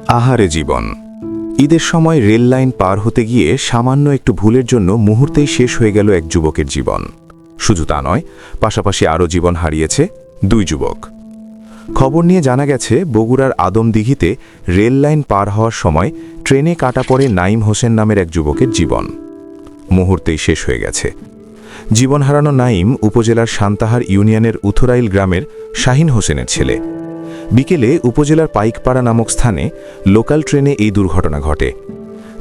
আহারে জীবন। ঈদের সময় রেল লাইন পার হতে গিয়ে সামান্য একটু ভুলের জন্য মুহূর্তেই শেষ হয়ে গেল এক যুবকের জীবন। শুধু তা নয়, পাশাপাশি আরও জীবন হারিয়েছে দুই যুবক। খবর নিয়ে জানা গেছে, বগুড়ার আদমদিঘিতে রেল লাইন পার হওয়ার সময় ট্রেনে কাটা পড়ে নাইম হোসেন নামের এক যুবকের জীবন। মুহূর্তেই শেষ হয়ে গেছে। জীবন হারানো নাইম উপজেলার সান্তাহার ইউনিয়নের উথরাইল গ্রামের শাহিন হোসেনের ছেলে। বিকেলে উপজেলার পাইকপাড়া নামক স্থানে লোকাল ট্রেনে এই দুর্ঘটনা ঘটে।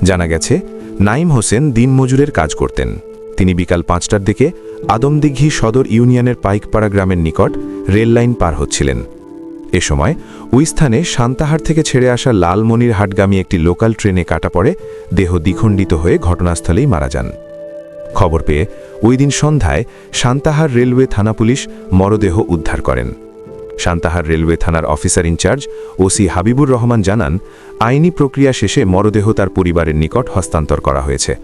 জানা গেছে, নাইম হোসেন দিনমজুরের কাজ করতেন। তিনি বিকাল 5টার দিকে আদমদিঘি সদর ইউনিয়নের পাইকপাড়া গ্রামের নিকট রেল লাইন পার হচ্ছিলেন। এ সময় ওই স্থানে সান্তাহার থেকে ছেড়ে আসা লালমনিরহাটগামী একটি লোকাল ট্রেনে কাটা পড়ে দেহ দ্বিখণ্ডিত হয়ে ঘটনাস্থলেই মারা যান। খবর পেয়ে ওই দিন সন্ধ্যায় সান্তাহার রেলওয়ে থানা পুলিশ মরদেহ উদ্ধার করেন। সান্তাহার রেলওয়ে থানার officer incharge OC Habibur Rahman জানান, আইনি প্রক্রিয়া শেষে মরদেহ তার পরিবারের নিকট হস্তান্তর করা হয়েছে।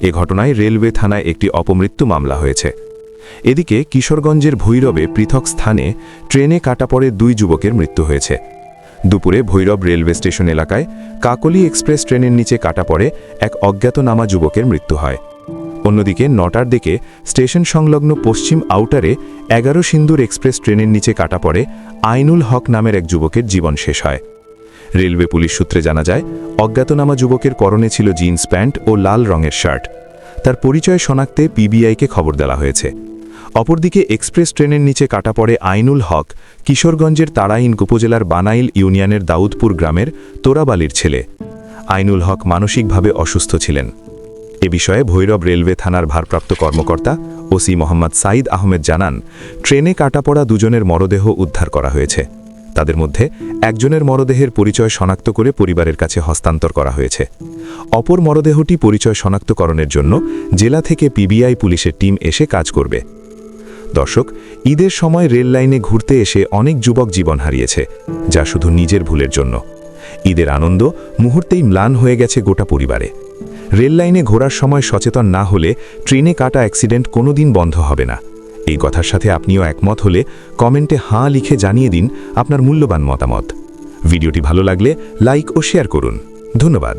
এ ঘটনায় রেলওয়ে থানায় একটি অপমৃত্যু মামলা হয়েছে। এদিকে কিশোরগঞ্জের ভৈরবে পৃথক স্থানে ট্রেনে কাটা পড়ে দুই যুবকের মৃত্যু হয়েছে। দুপুরে ভৈরব রেলওয়ে স্টেশন এলাকায় কাকলি এক্সপ্রেস ট্রেনের নিচে কাটা পড়ে এক অজ্ঞাতনামা যুবকের মৃত্যু হয়। অন্যদিকে 9টার দিকে স্টেশন সংলগ্ন পশ্চিম আউটারে 11 সিন্দুর এক্সপ্রেস ট্রেনের নিচে কাটা পড়ে আইনুল হক নামের এক যুবকের জীবন শেষ হয়। রেলওয়ে পুলিশ সূত্রে জানা যায়, অজ্ঞাতনামা যুবকের পরনে ছিল জিন্স প্যান্ট ও লাল রঙের শার্ট। তার পরিচয় শনাক্তে পিবিআইকে খবর দেওয়া হয়েছে। অপরদিকে এক্সপ্রেস ট্রেনের নিচে কাটা পড়ে আইনুল হক কিশোরগঞ্জের তারাইন উপজেলার বানাইল ইউনিয়নের দাউদপুর গ্রামের তোরাবালির ছেলে। আইনুল হক মানসিকভাবে অসুস্থ ছিলেন। এ বিষয়ে ভৈরব রেলওয়ে থানার ভারপ্রাপ্ত কর্মকর্তা ওসি মোহাম্মদ সাইদ আহমেদ জানান, ট্রেনে কাটা পড়া দুজনের মরদেহ উদ্ধার করা হয়েছে। তাদের মধ্যে একজনের মরদেহের পরিচয় শনাক্ত করে পরিবারের কাছে হস্তান্তর করা হয়েছে। অপর মরদেহটি পরিচয় শনাক্তকরণের জন্য জেলা থেকে পিবিআই পুলিশের টিম এসে কাজ করবে। দর্শক, ঈদের সময় রেল লাইনে ঘুরতে এসে অনেক যুবক জীবন হারিয়েছে, যা শুধু নিজের ভুলের জন্য। ঈদের আনন্দ মুহূর্তেই ম্লান হয়ে গেছে গোটা পরিবারে। রেল লাইনে ঘোরার সময় সচেতন না হলে ট্রেনে কাটা অ্যাক্সিডেন্ট কোনোদিন বন্ধ হবে না। এই কথার সাথে আপনিও একমত হলে কমেন্টে হাঁ লিখে জানিয়ে দিন আপনার মূল্যবান মতামত। ভিডিওটি ভালো লাগলে লাইক ও শেয়ার করুন। ধন্যবাদ।